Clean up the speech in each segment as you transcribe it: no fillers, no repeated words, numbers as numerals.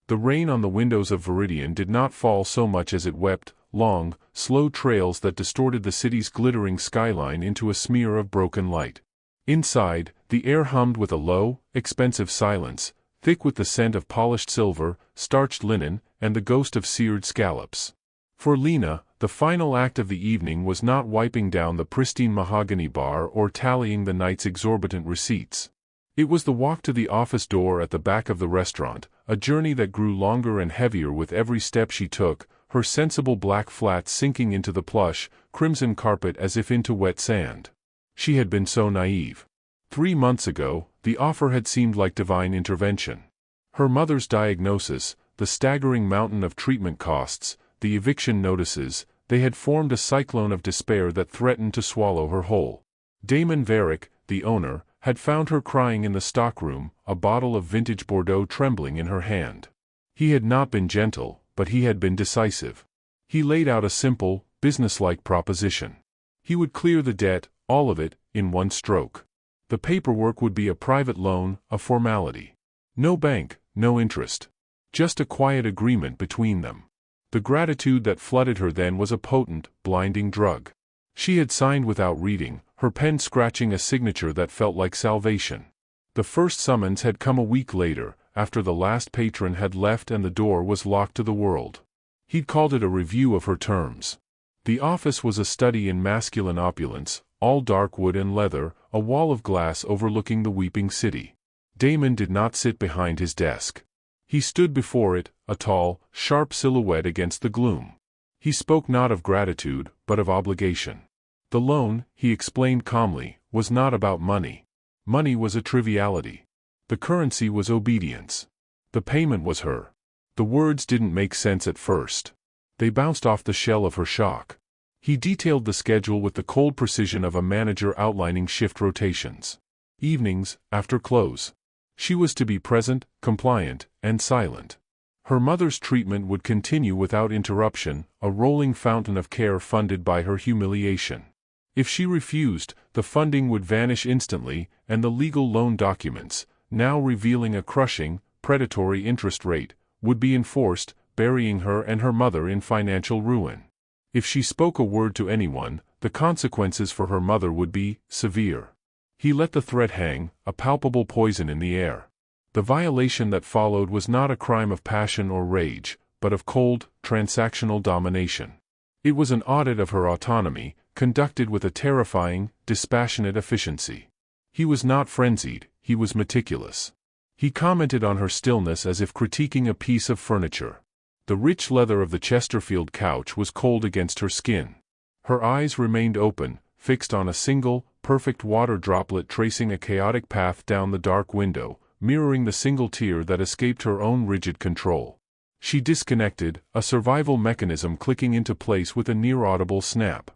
The rain on the windows of Viridian did not fall so much as it wept, long, slow trails that distorted the city's glittering skyline into a smear of broken light. Inside, the air hummed with a low, expensive silence, thick with the scent of polished silver, starched linen, and the ghost of seared scallops. For Lena, the final act of the evening was not wiping down the pristine mahogany bar or tallying the night's exorbitant receipts. It was the walk to the office door at the back of the restaurant, a journey that grew longer and heavier with every step she took, her sensible black flat sinking into the plush, crimson carpet as if into wet sand. She had been so naive. 3 months ago, the offer had seemed like divine intervention. Her mother's diagnosis, the staggering mountain of treatment costs, the eviction notices, they had formed a cyclone of despair that threatened to swallow her whole. Damon Varick, the owner, had found her crying in the stockroom, a bottle of vintage Bordeaux trembling in her hand. He had not been gentle, but he had been decisive. He laid out a simple, businesslike proposition. He would clear the debt, all of it, in one stroke. The paperwork would be a private loan, a formality. No bank, no interest. Just a quiet agreement between them. The gratitude that flooded her then was a potent, blinding drug. She had signed without reading, her pen scratching a signature that felt like salvation. The first summons had come a week later, after the last patron had left and the door was locked to the world. He'd called it a review of her terms. The office was a study in masculine opulence, all dark wood and leather, a wall of glass overlooking the weeping city. Damon did not sit behind his desk. He stood before it, a tall, sharp silhouette against the gloom. He spoke not of gratitude, but of obligation. The loan, he explained calmly, was not about money. Money was a triviality. The currency was obedience. The payment was her. The words didn't make sense at first. They bounced off the shell of her shock. He detailed the schedule with the cold precision of a manager outlining shift rotations. Evenings, after close. She was to be present, compliant, and silent. Her mother's treatment would continue without interruption, a rolling fountain of care funded by her humiliation. If she refused, the funding would vanish instantly, and the legal loan documents, now revealing a crushing, predatory interest rate, would be enforced, burying her and her mother in financial ruin. If she spoke a word to anyone, the consequences for her mother would be severe. He let the threat hang, a palpable poison in the air. The violation that followed was not a crime of passion or rage, but of cold, transactional domination. It was an audit of her autonomy, conducted with a terrifying, dispassionate efficiency. He was not frenzied, he was meticulous. He commented on her stillness as if critiquing a piece of furniture. The rich leather of the Chesterfield couch was cold against her skin. Her eyes remained open, fixed on a single, perfect water droplet tracing a chaotic path down the dark window, mirroring the single tear that escaped her own rigid control. She disconnected, a survival mechanism clicking into place with a near-audible snap.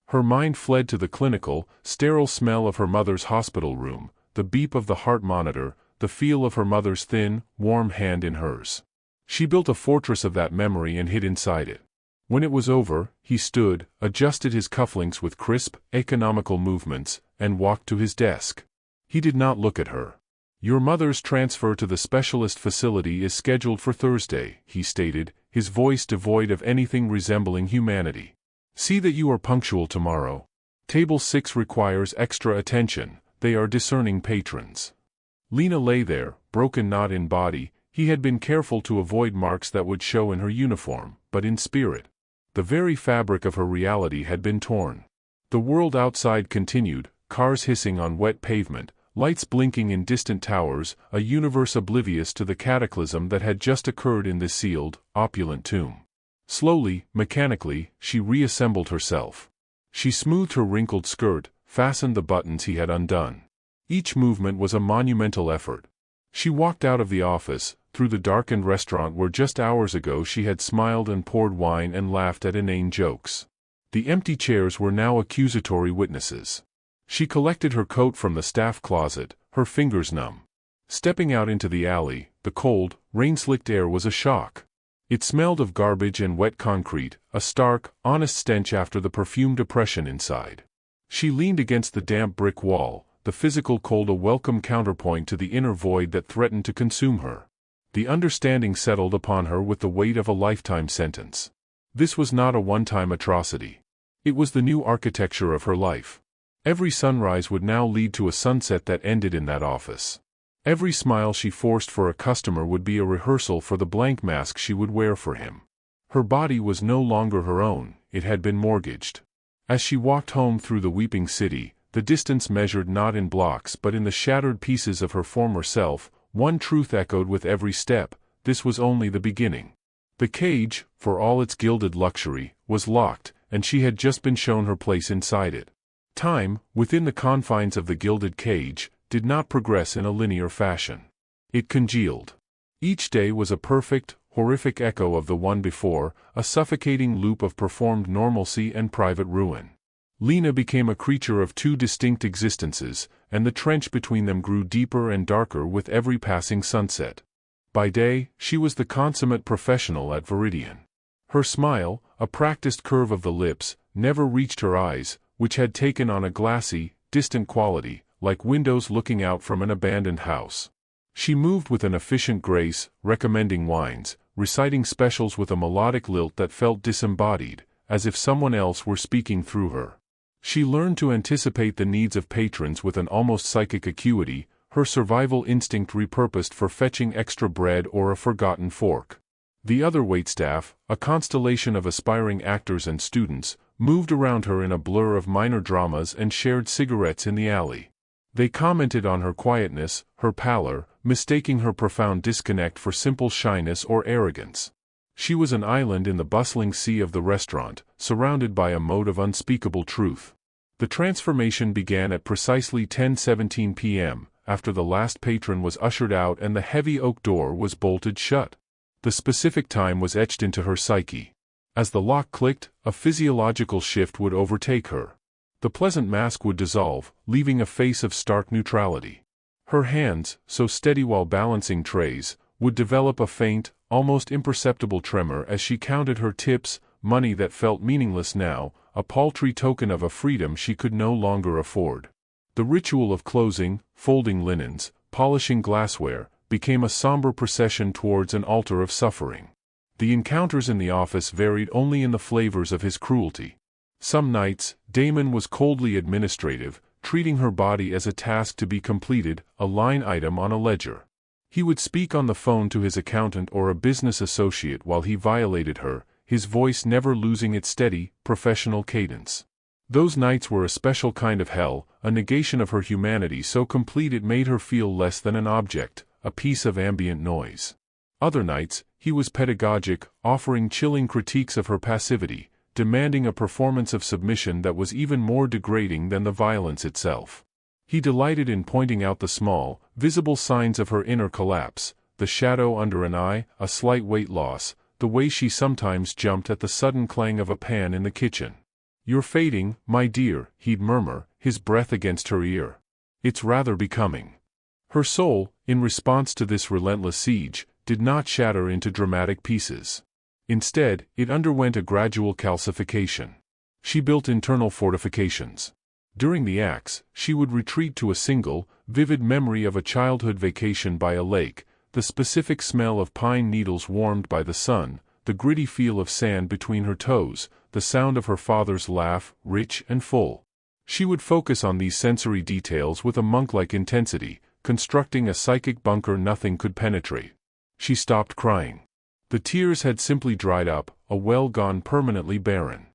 Her mind fled to the clinical, sterile smell of her mother's hospital room, the beep of the heart monitor, the feel of her mother's thin, warm hand in hers. She built a fortress of that memory and hid inside it. When it was over, he stood, adjusted his cufflinks with crisp, economical movements, and walked to his desk. He did not look at her. "Your mother's transfer to the specialist facility is scheduled for Thursday," he stated, his voice devoid of anything resembling humanity. "See that you are punctual tomorrow. Table 6 requires extra attention, they are discerning patrons." Lena lay there, broken not in body. He had been careful to avoid marks that would show in her uniform, but in spirit. The very fabric of her reality had been torn. The world outside continued, cars hissing on wet pavement, lights blinking in distant towers, a universe oblivious to the cataclysm that had just occurred in this sealed, opulent tomb. Slowly, mechanically, she reassembled herself. She smoothed her wrinkled skirt, fastened the buttons he had undone. Each movement was a monumental effort. She walked out of the office, through the darkened restaurant where just hours ago she had smiled and poured wine and laughed at inane jokes. The empty chairs were now accusatory witnesses. She collected her coat from the staff closet, her fingers numb. Stepping out into the alley, the cold, rain-slicked air was a shock. It smelled of garbage and wet concrete, a stark, honest stench after the perfumed oppression inside. She leaned against the damp brick wall, the physical cold a welcome counterpoint to the inner void that threatened to consume her. The understanding settled upon her with the weight of a lifetime sentence. This was not a one-time atrocity. It was the new architecture of her life. Every sunrise would now lead to a sunset that ended in that office. Every smile she forced for a customer would be a rehearsal for the blank mask she would wear for him. Her body was no longer her own, it had been mortgaged. As she walked home through the weeping city, the distance measured not in blocks but in the shattered pieces of her former self, one truth echoed with every step: this was only the beginning. The cage, for all its gilded luxury, was locked, and she had just been shown her place inside it. Time, within the confines of the gilded cage, did not progress in a linear fashion. It congealed. Each day was a perfect, horrific echo of the one before, a suffocating loop of performed normalcy and private ruin. Lena became a creature of two distinct existences, and the trench between them grew deeper and darker with every passing sunset. By day, she was the consummate professional at Viridian. Her smile, a practiced curve of the lips, never reached her eyes, which had taken on a glassy, distant quality, like windows looking out from an abandoned house. She moved with an efficient grace, recommending wines, reciting specials with a melodic lilt that felt disembodied, as if someone else were speaking through her. She learned to anticipate the needs of patrons with an almost psychic acuity, her survival instinct repurposed for fetching extra bread or a forgotten fork. The other waitstaff, a constellation of aspiring actors and students, moved around her in a blur of minor dramas and shared cigarettes in the alley. They commented on her quietness, her pallor, mistaking her profound disconnect for simple shyness or arrogance. She was an island in the bustling sea of the restaurant, surrounded by a moat of unspeakable truth. The transformation began at precisely 10:17 p.m., after the last patron was ushered out and the heavy oak door was bolted shut. The specific time was etched into her psyche. As the lock clicked, a physiological shift would overtake her. The pleasant mask would dissolve, leaving a face of stark neutrality. Her hands, so steady while balancing trays, would develop a faint, almost imperceptible tremor as she counted her tips, money that felt meaningless now, a paltry token of a freedom she could no longer afford. The ritual of closing, folding linens, polishing glassware, became a somber procession towards an altar of suffering. The encounters in the office varied only in the flavors of his cruelty. Some nights, Damon was coldly administrative, treating her body as a task to be completed, a line item on a ledger. He would speak on the phone to his accountant or a business associate while he violated her, his voice never losing its steady, professional cadence. Those nights were a special kind of hell, a negation of her humanity so complete it made her feel less than an object, a piece of ambient noise. Other nights, he was pedagogic, offering chilling critiques of her passivity, demanding a performance of submission that was even more degrading than the violence itself. He delighted in pointing out the small, visible signs of her inner collapse, the shadow under an eye, a slight weight loss, the way she sometimes jumped at the sudden clang of a pan in the kitchen. "You're fading, my dear," he'd murmur, his breath against her ear. "It's rather becoming." Her soul, in response to this relentless siege, did not shatter into dramatic pieces. Instead, it underwent a gradual calcification. She built internal fortifications. During the acts, she would retreat to a single, vivid memory of a childhood vacation by a lake, the specific smell of pine needles warmed by the sun, the gritty feel of sand between her toes, the sound of her father's laugh, rich and full. She would focus on these sensory details with a monk-like intensity, constructing a psychic bunker nothing could penetrate. She stopped crying. The tears had simply dried up, a well gone permanently barren.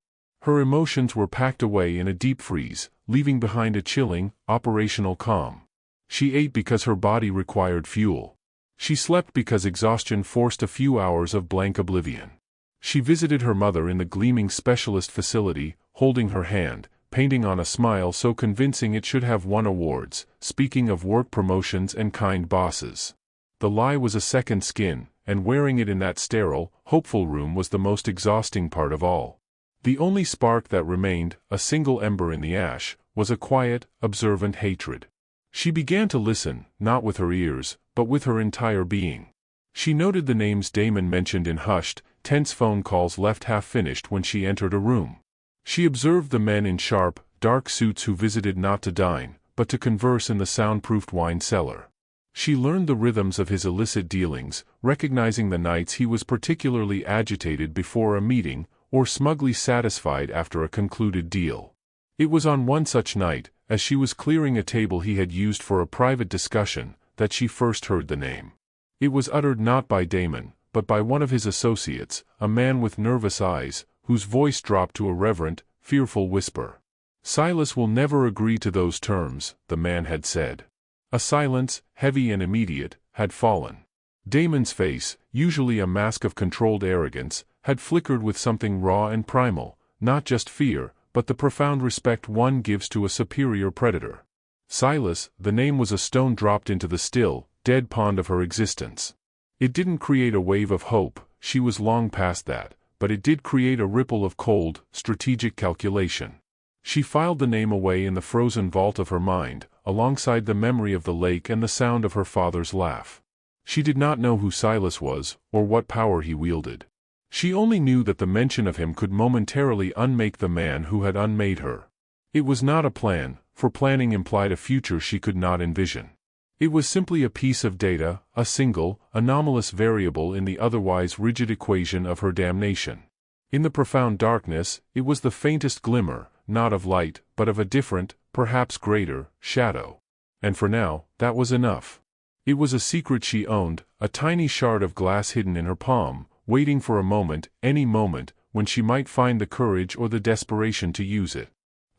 Her emotions were packed away in a deep freeze, leaving behind a chilling, operational calm. She ate because her body required fuel. She slept because exhaustion forced a few hours of blank oblivion. She visited her mother in the gleaming specialist facility, holding her hand, painting on a smile so convincing it should have won awards, speaking of work promotions and kind bosses. The lie was a second skin, and wearing it in that sterile, hopeful room was the most exhausting part of all. The only spark that remained, a single ember in the ash, was a quiet, observant hatred. She began to listen, not with her ears, but with her entire being. She noted the names Damon mentioned in hushed, tense phone calls left half-finished when she entered a room. She observed the men in sharp, dark suits who visited not to dine, but to converse in the soundproofed wine cellar. She learned the rhythms of his illicit dealings, recognizing the nights he was particularly agitated before a meeting, or smugly satisfied after a concluded deal. It was on one such night, as she was clearing a table he had used for a private discussion, that she first heard the name. It was uttered not by Damon, but by one of his associates, a man with nervous eyes, whose voice dropped to a reverent, fearful whisper. "Silas will never agree to those terms," the man had said. A silence, heavy and immediate, had fallen. Damon's face, usually a mask of controlled arrogance, had flickered with something raw and primal, not just fear, but the profound respect one gives to a superior predator. Silas, the name was a stone dropped into the still, dead pond of her existence. It didn't create a wave of hope, she was long past that, but it did create a ripple of cold, strategic calculation. She filed the name away in the frozen vault of her mind, alongside the memory of the lake and the sound of her father's laugh. She did not know who Silas was, or what power he wielded. She only knew that the mention of him could momentarily unmake the man who had unmade her. It was not a plan, for planning implied a future she could not envision. It was simply a piece of data, a single, anomalous variable in the otherwise rigid equation of her damnation. In the profound darkness, it was the faintest glimmer, not of light, but of a different, perhaps greater, shadow. And for now, that was enough. It was a secret she owned, a tiny shard of glass hidden in her palm, waiting for a moment, any moment, when she might find the courage or the desperation to use it.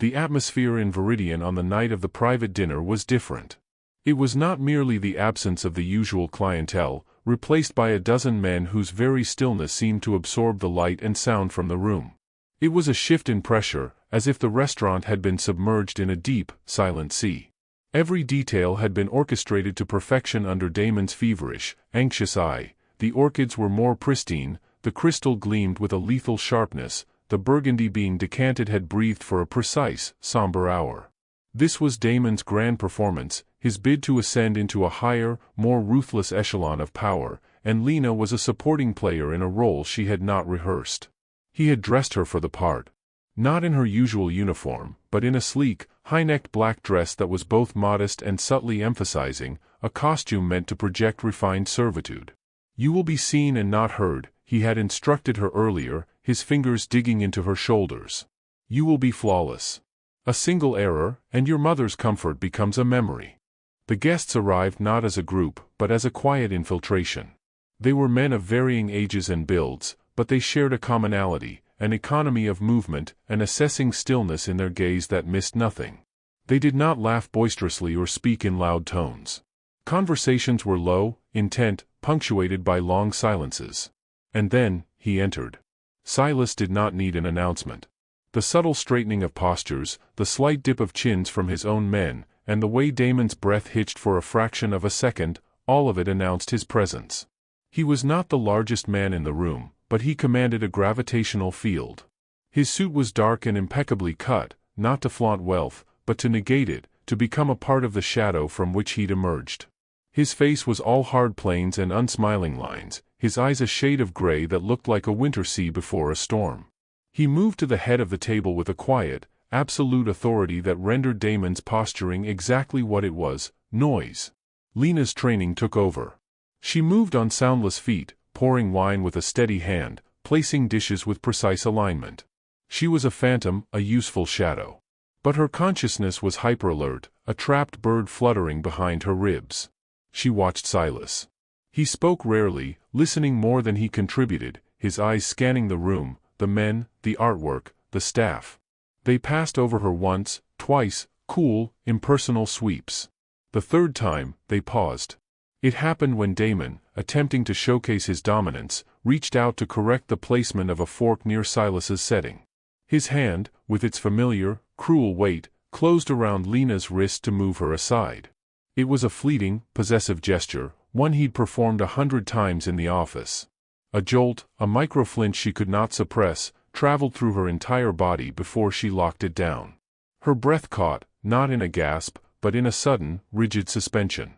The atmosphere in Viridian on the night of the private dinner was different. It was not merely the absence of the usual clientele, replaced by a dozen men whose very stillness seemed to absorb the light and sound from the room. It was a shift in pressure, as if the restaurant had been submerged in a deep, silent sea. Every detail had been orchestrated to perfection under Damon's feverish, anxious eye. The orchids were more pristine, the crystal gleamed with a lethal sharpness, the burgundy being decanted had breathed for a precise, somber hour. This was Damon's grand performance, his bid to ascend into a higher, more ruthless echelon of power, and Lena was a supporting player in a role she had not rehearsed. He had dressed her for the part. Not in her usual uniform, but in a sleek, high-necked black dress that was both modest and subtly emphasizing, a costume meant to project refined servitude. "You will be seen and not heard," he had instructed her earlier, his fingers digging into her shoulders. "You will be flawless. A single error, and your mother's comfort becomes a memory." The guests arrived not as a group, but as a quiet infiltration. They were men of varying ages and builds, but they shared a commonality, an economy of movement, an assessing stillness in their gaze that missed nothing. They did not laugh boisterously or speak in loud tones. Conversations were low, intent, punctuated by long silences. And then, he entered. Silas did not need an announcement. The subtle straightening of postures, the slight dip of chins from his own men, and the way Damon's breath hitched for a fraction of a second, all of it announced his presence. He was not the largest man in the room, but he commanded a gravitational field. His suit was dark and impeccably cut, not to flaunt wealth, but to negate it, to become a part of the shadow from which he'd emerged. His face was all hard planes and unsmiling lines, his eyes a shade of gray that looked like a winter sea before a storm. He moved to the head of the table with a quiet, absolute authority that rendered Damon's posturing exactly what it was, noise. Lena's training took over. She moved on soundless feet, pouring wine with a steady hand, placing dishes with precise alignment. She was a phantom, a useful shadow. But her consciousness was hyper-alert, a trapped bird fluttering behind her ribs. She watched Silas. He spoke rarely, listening more than he contributed, his eyes scanning the room, the men, the artwork, the staff. They passed over her once, twice, cool, impersonal sweeps. The third time, they paused. It happened when Damon, attempting to showcase his dominance, reached out to correct the placement of a fork near Silas's setting. His hand, with its familiar, cruel weight, closed around Lena's wrist to move her aside. It was a fleeting, possessive gesture, one he'd performed 100 times in the office. A jolt, a micro-flinch she could not suppress, traveled through her entire body before she locked it down. Her breath caught, not in a gasp, but in a sudden, rigid suspension.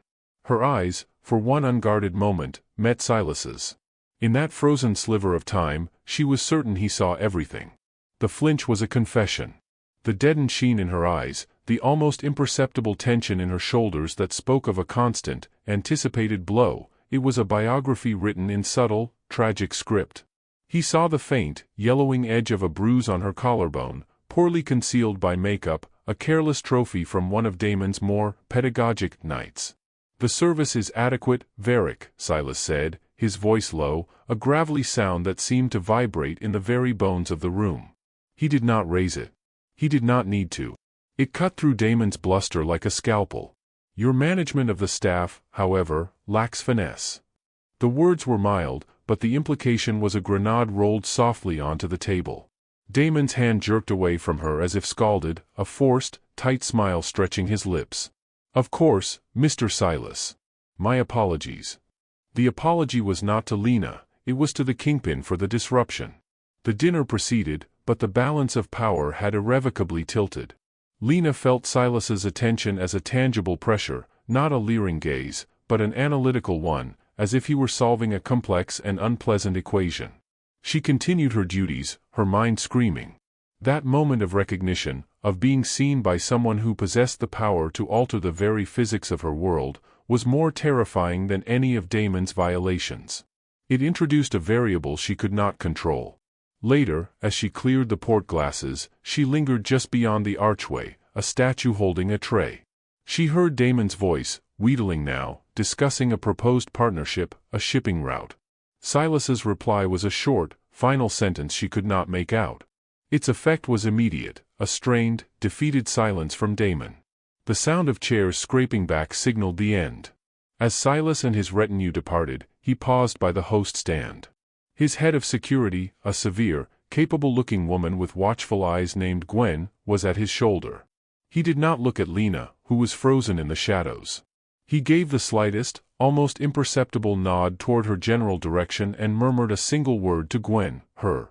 Her eyes, for one unguarded moment, met Silas's. In that frozen sliver of time, she was certain he saw everything. The flinch was a confession. The deadened sheen in her eyes, the almost imperceptible tension in her shoulders that spoke of a constant, anticipated blow. It was a biography written in subtle, tragic script. He saw the faint, yellowing edge of a bruise on her collarbone, poorly concealed by makeup, a careless trophy from one of Damon's more pedagogic nights. "The service is adequate, Varick," Silas said, his voice low, a gravelly sound that seemed to vibrate in the very bones of the room. He did not raise it. He did not need to. It cut through Damon's bluster like a scalpel. "Your management of the staff, however, lacks finesse." The words were mild, but the implication was a grenade rolled softly onto the table. Damon's hand jerked away from her as if scalded, a forced, tight smile stretching his lips. "Of course, Mr. Silas. My apologies." The apology was not to Lena, it was to the Kingpin for the disruption. The dinner proceeded, but the balance of power had irrevocably tilted. Lena felt Silas's attention as a tangible pressure, not a leering gaze, but an analytical one, as if he were solving a complex and unpleasant equation. She continued her duties, her mind screaming. That moment of recognition, of being seen by someone who possessed the power to alter the very physics of her world, was more terrifying than any of Damon's violations. It introduced a variable she could not control. Later, as she cleared the port glasses, she lingered just beyond the archway, a statue holding a tray. She heard Damon's voice, wheedling now, discussing a proposed partnership, a shipping route. Silas's reply was a short, final sentence she could not make out. Its effect was immediate, a strained, defeated silence from Damon. The sound of chairs scraping back signaled the end. As Silas and his retinue departed, he paused by the host stand. His head of security, a severe, capable-looking woman with watchful eyes named Gwen, was at his shoulder. He did not look at Lena, who was frozen in the shadows. He gave the slightest, almost imperceptible nod toward her general direction and murmured a single word to Gwen, her.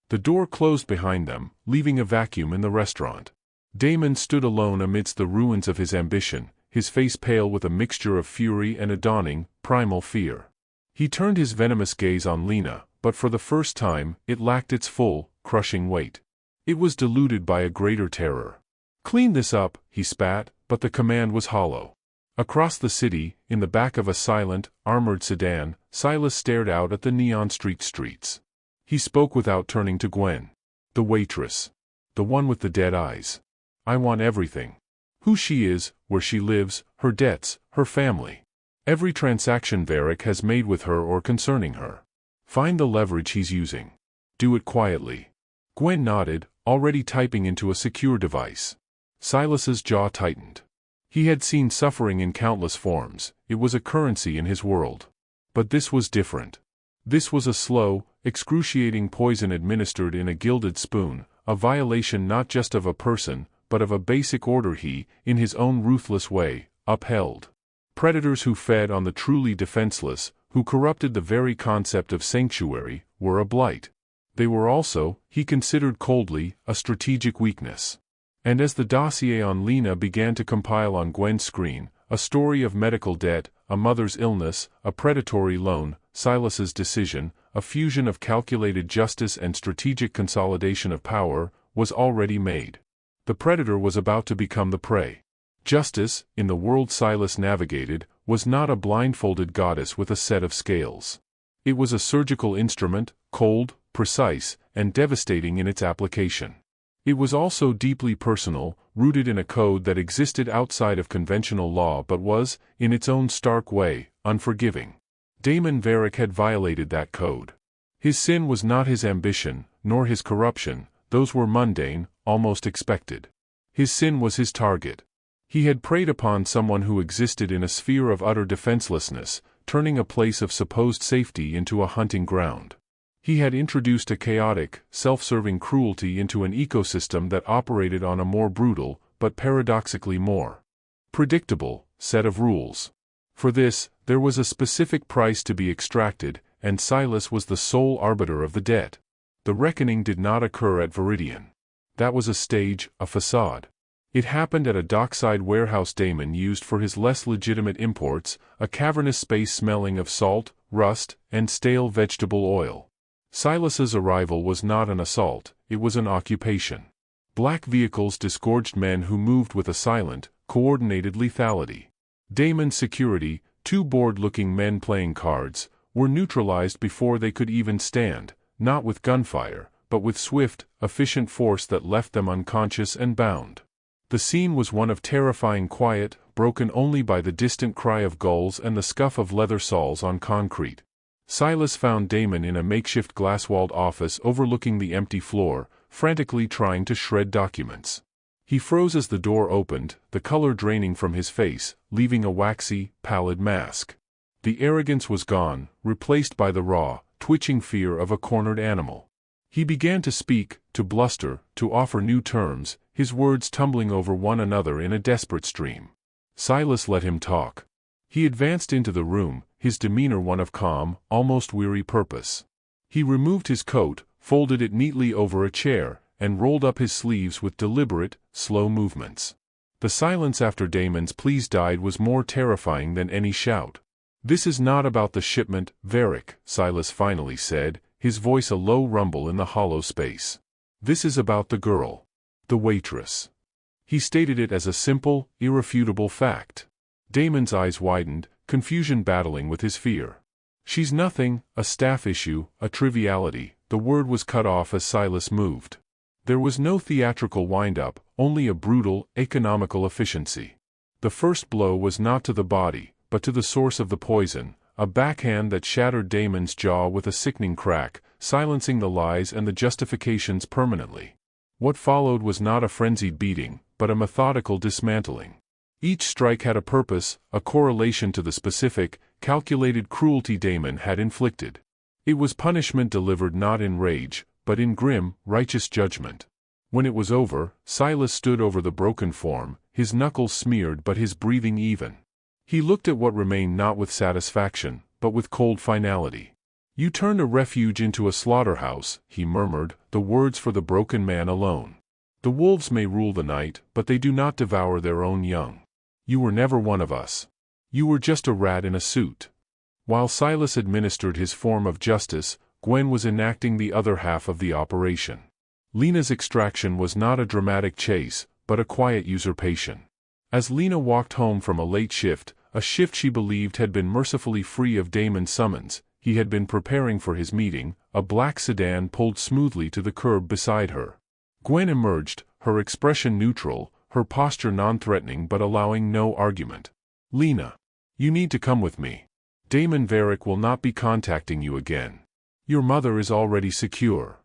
The door closed behind them, leaving a vacuum in the restaurant. Damon stood alone amidst the ruins of his ambition, his face pale with a mixture of fury and a dawning, primal fear. He turned his venomous gaze on Lena, but for the first time, it lacked its full, crushing weight. It was diluted by a greater terror. "Clean this up," he spat, but the command was hollow. Across the city, in the back of a silent, armored sedan, Silas stared out at the neon-streaked streets. He spoke without turning to Gwen. "The waitress. The one with the dead eyes. I want everything. Who she is, where she lives, her debts, her family. Every transaction Varick has made with her or concerning her. Find the leverage he's using. Do it quietly." Gwen nodded, already typing into a secure device. Silas's jaw tightened. He had seen suffering in countless forms, it was a currency in his world. But this was different. This was a slow, excruciating poison administered in a gilded spoon, a violation not just of a person, but of a basic order he, in his own ruthless way, upheld. Predators who fed on the truly defenseless, who corrupted the very concept of sanctuary, were a blight. They were also, he considered coldly, a strategic weakness. And as the dossier on Lena began to compile on Gwen's screen, a story of medical debt, a mother's illness, a predatory loan, Silas's decision, a fusion of calculated justice and strategic consolidation of power, was already made. The predator was about to become the prey. Justice, in the world Silas navigated, was not a blindfolded goddess with a set of scales. It was a surgical instrument, cold, precise, and devastating in its application. It was also deeply personal, rooted in a code that existed outside of conventional law but was, in its own stark way, unforgiving. Damon Varick had violated that code. His sin was not his ambition, nor his corruption, those were mundane, almost expected. His sin was his target. He had preyed upon someone who existed in a sphere of utter defenselessness, turning a place of supposed safety into a hunting ground. He had introduced a chaotic, self-serving cruelty into an ecosystem that operated on a more brutal, but paradoxically more predictable, set of rules. For this, there was a specific price to be extracted, and Silas was the sole arbiter of the debt. The reckoning did not occur at Viridian. That was a stage, a facade. It happened at a dockside warehouse Damon used for his less legitimate imports, a cavernous space smelling of salt, rust, and stale vegetable oil. Silas's arrival was not an assault, it was an occupation. Black vehicles disgorged men who moved with a silent, coordinated lethality. Damon's security, two bored-looking men playing cards, were neutralized before they could even stand, not with gunfire, but with swift, efficient force that left them unconscious and bound. The scene was one of terrifying quiet, broken only by the distant cry of gulls and the scuff of leather soles on concrete. Silas found Damon in a makeshift glass-walled office overlooking the empty floor, frantically trying to shred documents. He froze as the door opened, the color draining from his face, leaving a waxy, pallid mask. The arrogance was gone, replaced by the raw, twitching fear of a cornered animal. He began to speak, to bluster, to offer new terms, his words tumbling over one another in a desperate stream. Silas let him talk. He advanced into the room, his demeanor one of calm, almost weary purpose. He removed his coat, folded it neatly over a chair, and rolled up his sleeves with deliberate, slow movements. The silence after Damon's pleas died was more terrifying than any shout. "This is not about the shipment, Varric," Silas finally said, his voice a low rumble in the hollow space. "This is about the girl. The waitress." He stated it as a simple, irrefutable fact. Damon's eyes widened, confusion battling with his fear. "She's nothing, a staff issue, a triviality." The word was cut off as Silas moved. There was no theatrical wind-up, only a brutal, economical efficiency. The first blow was not to the body, but to the source of the poison, a backhand that shattered Damon's jaw with a sickening crack, silencing the lies and the justifications permanently. What followed was not a frenzied beating, but a methodical dismantling. Each strike had a purpose, a correlation to the specific, calculated cruelty Damon had inflicted. It was punishment delivered not in rage, but in grim, righteous judgment. When it was over, Silas stood over the broken form, his knuckles smeared but his breathing even. He looked at what remained not with satisfaction, but with cold finality. "You turned a refuge into a slaughterhouse," he murmured, the words for the broken man alone. "The wolves may rule the night, but they do not devour their own young. You were never one of us. You were just a rat in a suit." While Silas administered his form of justice, Gwen was enacting the other half of the operation. Lena's extraction was not a dramatic chase, but a quiet usurpation. As Lena walked home from a late shift, a shift she believed had been mercifully free of Damon's summons, he had been preparing for his meeting, a black sedan pulled smoothly to the curb beside her. Gwen emerged, her expression neutral, her posture non-threatening but allowing no argument. "Lena, you need to come with me. Damon Varric will not be contacting you again. Your mother is already secure."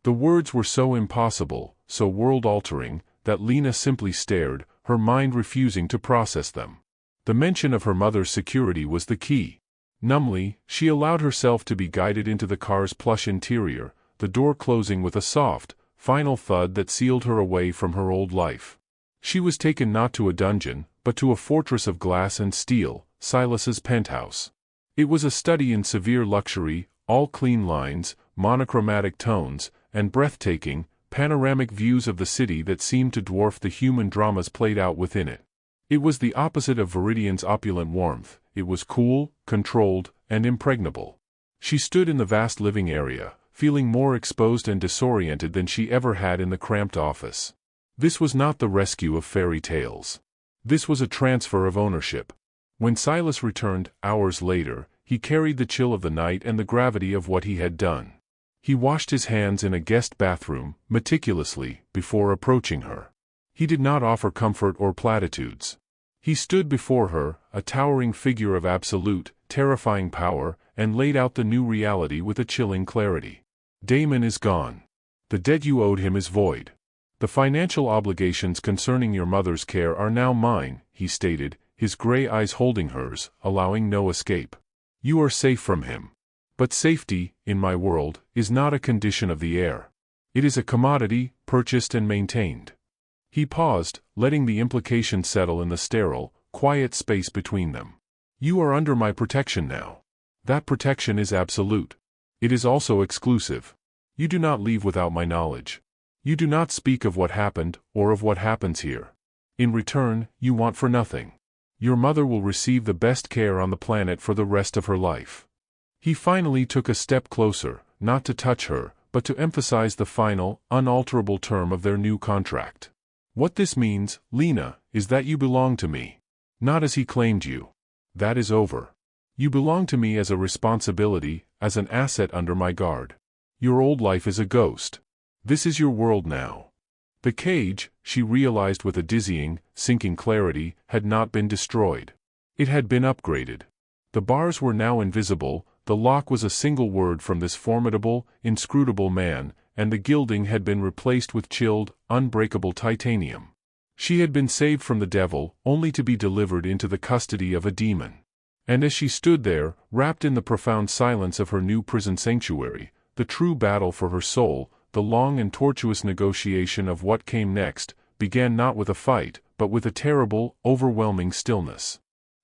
The words were so impossible, so world-altering, that Lena simply stared, her mind refusing to process them. The mention of her mother's security was the key. Numbly, she allowed herself to be guided into the car's plush interior, the door closing with a soft, final thud that sealed her away from her old life. She was taken not to a dungeon, but to a fortress of glass and steel, Silas's penthouse. It was a study in severe luxury, all clean lines, monochromatic tones, and breathtaking, panoramic views of the city that seemed to dwarf the human dramas played out within it. It was the opposite of Viridian's opulent warmth. It was cool, controlled, and impregnable. She stood in the vast living area, feeling more exposed and disoriented than she ever had in the cramped office. This was not the rescue of fairy tales. This was a transfer of ownership. When Silas returned, hours later, he carried the chill of the night and the gravity of what he had done. He washed his hands in a guest bathroom, meticulously, before approaching her. He did not offer comfort or platitudes. He stood before her, a towering figure of absolute, terrifying power, and laid out the new reality with a chilling clarity. "Damon is gone. The debt you owed him is void. The financial obligations concerning your mother's care are now mine," he stated, his gray eyes holding hers, allowing no escape. "You are safe from him. But safety, in my world, is not a condition of the air. It is a commodity, purchased and maintained." He paused, letting the implication settle in the sterile, quiet space between them. "You are under my protection now. That protection is absolute. It is also exclusive. You do not leave without my knowledge. You do not speak of what happened, or of what happens here. In return, you want for nothing. Your mother will receive the best care on the planet for the rest of her life." He finally took a step closer, not to touch her, but to emphasize the final, unalterable term of their new contract. What this means, Lena, is that you belong to me. Not as he claimed you. That is over. You belong to me as a responsibility, as an asset under my guard. Your old life is a ghost. This is your world now. The cage, she realized with a dizzying, sinking clarity, had not been destroyed. It had been upgraded. The bars were now invisible, the lock was a single word from this formidable, inscrutable man, and the gilding had been replaced with chilled, unbreakable titanium. She had been saved from the devil, only to be delivered into the custody of a demon. And as she stood there, wrapped in the profound silence of her new prison sanctuary, the true battle for her soul, the long and tortuous negotiation of what came next, began not with a fight, but with a terrible, overwhelming stillness.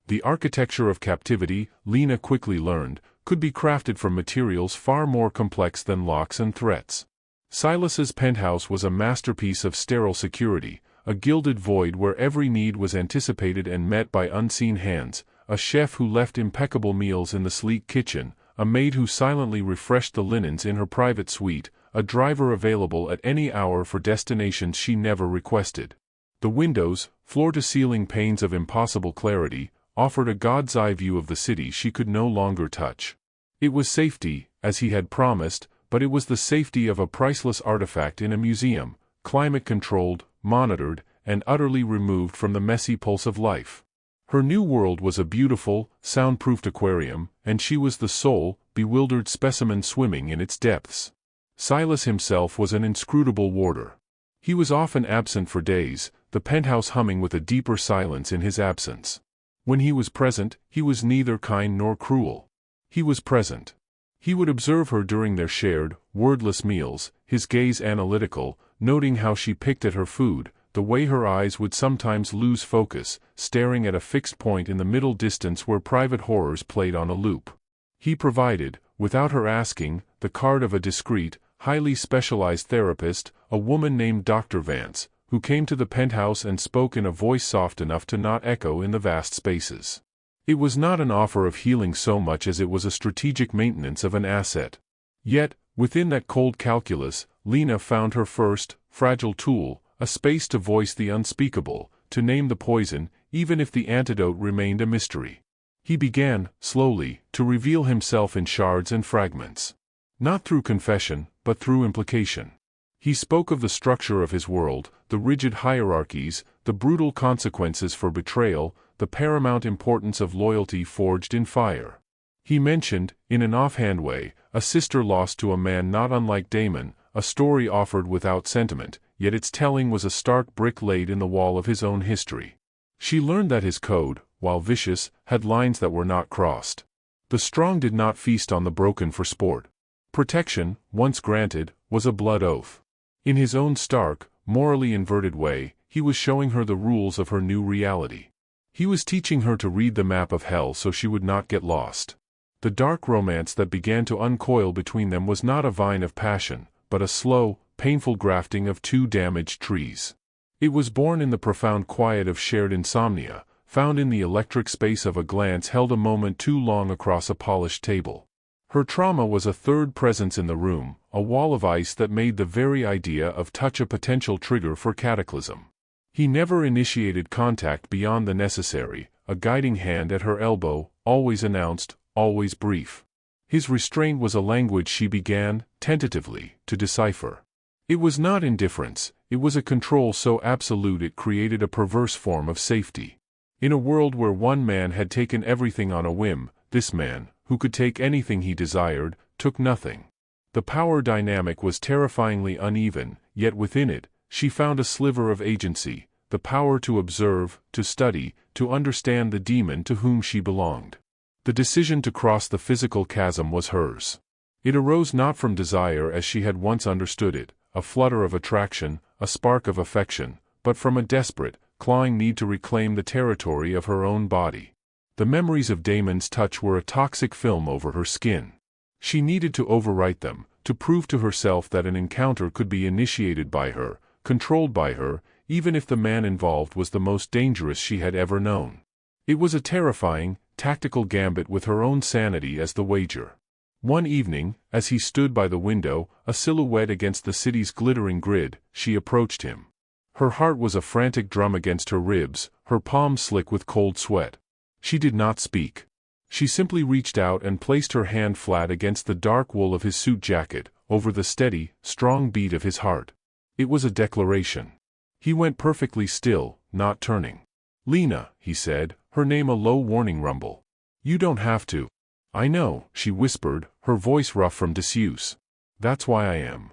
The architecture of captivity, Lena quickly learned, could be crafted from materials far more complex than locks and threats. Silas's penthouse was a masterpiece of sterile security, a gilded void where every need was anticipated and met by unseen hands, a chef who left impeccable meals in the sleek kitchen, a maid who silently refreshed the linens in her private suite, a driver available at any hour for destinations she never requested. The windows, floor-to-ceiling panes of impossible clarity, offered a god's-eye view of the city she could no longer touch. It was safety, as he had promised, but it was the safety of a priceless artifact in a museum, climate-controlled, monitored, and utterly removed from the messy pulse of life. Her new world was a beautiful, soundproofed aquarium, and she was the sole, bewildered specimen swimming in its depths. Silas himself was an inscrutable warder. He was often absent for days, the penthouse humming with a deeper silence in his absence. When he was present, he was neither kind nor cruel. He was present. He would observe her during their shared, wordless meals, his gaze analytical, noting how she picked at her food, the way her eyes would sometimes lose focus, staring at a fixed point in the middle distance where private horrors played on a loop. He provided, without her asking, the card of a discreet, highly specialized therapist, a woman named Dr. Vance, who came to the penthouse and spoke in a voice soft enough to not echo in the vast spaces. It was not an offer of healing so much as it was a strategic maintenance of an asset. Yet, within that cold calculus, Lena found her first, fragile tool, a space to voice the unspeakable, to name the poison, even if the antidote remained a mystery. He began, slowly, to reveal himself in shards and fragments. Not through confession, but through implication. He spoke of the structure of his world, the rigid hierarchies, the brutal consequences for betrayal, the paramount importance of loyalty forged in fire. He mentioned, in an offhand way, a sister lost to a man not unlike Damon, a story offered without sentiment, yet its telling was a stark brick laid in the wall of his own history. She learned that his code, while vicious, had lines that were not crossed. The strong did not feast on the broken for sport. Protection, once granted, was a blood oath. In his own stark, morally inverted way, he was showing her the rules of her new reality. He was teaching her to read the map of hell so she would not get lost. The dark romance that began to uncoil between them was not a vine of passion, but a slow, painful grafting of two damaged trees. It was born in the profound quiet of shared insomnia, found in the electric space of a glance held a moment too long across a polished table. Her trauma was a third presence in the room, a wall of ice that made the very idea of touch a potential trigger for cataclysm. He never initiated contact beyond the necessary, a guiding hand at her elbow, always announced, always brief. His restraint was a language she began, tentatively, to decipher. It was not indifference, it was a control so absolute it created a perverse form of safety. In a world where one man had taken everything on a whim, this man, who could take anything he desired, took nothing. The power dynamic was terrifyingly uneven, yet within it, she found a sliver of agency, the power to observe, to study, to understand the demon to whom she belonged. The decision to cross the physical chasm was hers. It arose not from desire as she had once understood it, a flutter of attraction, a spark of affection, but from a desperate, clawing need to reclaim the territory of her own body. The memories of Damon's touch were a toxic film over her skin. She needed to overwrite them, to prove to herself that an encounter could be initiated by her, controlled by her, even if the man involved was the most dangerous she had ever known. It was a terrifying, tactical gambit with her own sanity as the wager. One evening, as he stood by the window, a silhouette against the city's glittering grid, she approached him. Her heart was a frantic drum against her ribs, her palms slick with cold sweat. She did not speak. She simply reached out and placed her hand flat against the dark wool of his suit jacket, over the steady, strong beat of his heart. It was a declaration. He went perfectly still, not turning. "Lena," he said, her name a low warning rumble. "You don't have to." "I know," she whispered, her voice rough from disuse. "That's why I am."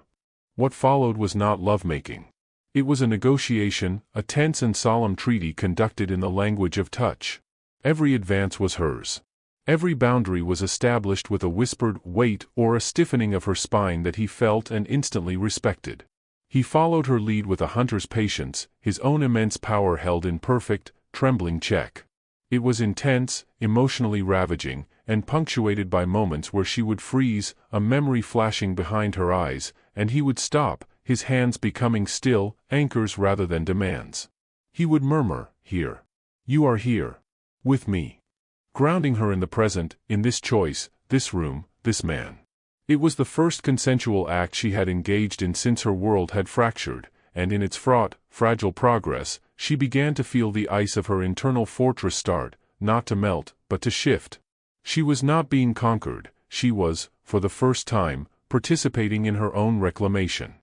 What followed was not lovemaking. It was a negotiation, a tense and solemn treaty conducted in the language of touch. Every advance was hers. Every boundary was established with a whispered wait or a stiffening of her spine that he felt and instantly respected. He followed her lead with a hunter's patience, his own immense power held in perfect, trembling check. It was intense, emotionally ravaging, and punctuated by moments where she would freeze, a memory flashing behind her eyes, and he would stop, his hands becoming still, anchors rather than demands. He would murmur, "Here. You are here. With me." Grounding her in the present, in this choice, this room, this man. It was the first consensual act she had engaged in since her world had fractured, and in its fraught, fragile progress, she began to feel the ice of her internal fortress start, not to melt, but to shift. She was not being conquered, she was, for the first time, participating in her own reclamation.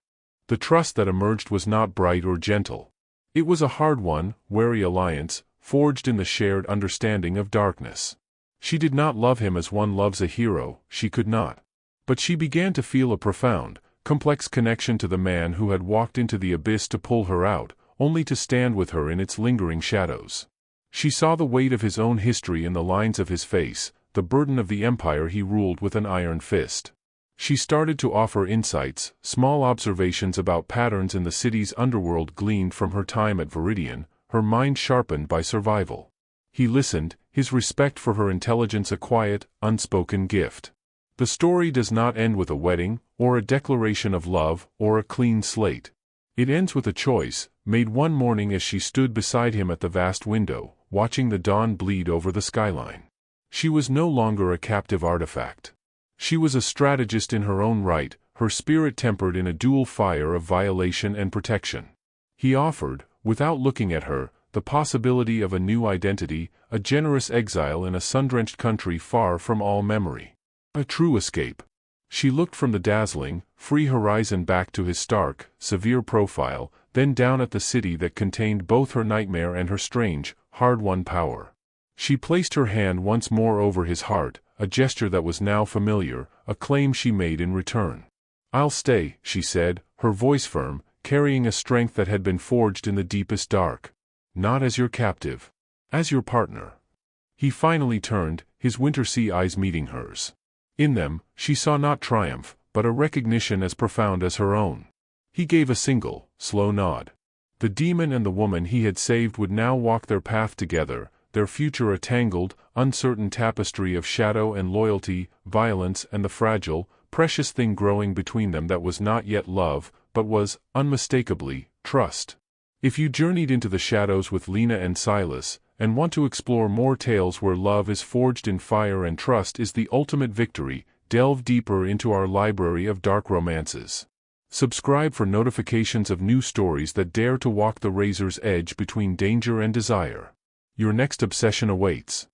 The trust that emerged was not bright or gentle. It was a hard one, wary alliance, forged in the shared understanding of darkness. She did not love him as one loves a hero, she could not. But she began to feel a profound, complex connection to the man who had walked into the abyss to pull her out, only to stand with her in its lingering shadows. She saw the weight of his own history in the lines of his face, the burden of the empire he ruled with an iron fist. She started to offer insights, small observations about patterns in the city's underworld gleaned from her time at Viridian, her mind sharpened by survival. He listened, his respect for her intelligence a quiet, unspoken gift. The story does not end with a wedding, or a declaration of love, or a clean slate. It ends with a choice, made one morning as she stood beside him at the vast window, watching the dawn bleed over the skyline. She was no longer a captive artifact. She was a strategist in her own right, her spirit tempered in a dual fire of violation and protection. He offered, without looking at her, the possibility of a new identity, a generous exile in a sun-drenched country far from all memory. A true escape. She looked from the dazzling, free horizon back to his stark, severe profile, then down at the city that contained both her nightmare and her strange, hard-won power. She placed her hand once more over his heart, a gesture that was now familiar, a claim she made in return. "I'll stay," she said, her voice firm, carrying a strength that had been forged in the deepest dark. "Not as your captive. As your partner." He finally turned, his winter sea eyes meeting hers. In them, she saw not triumph, but a recognition as profound as her own. He gave a single, slow nod. The demon and the woman he had saved would now walk their path together, their future a tangled, uncertain tapestry of shadow and loyalty, violence and the fragile, precious thing growing between them that was not yet love, but was, unmistakably, trust. If you journeyed into the shadows with Lena and Silas, and want to explore more tales where love is forged in fire and trust is the ultimate victory, delve deeper into our library of dark romances. Subscribe for notifications of new stories that dare to walk the razor's edge between danger and desire. Your next obsession awaits.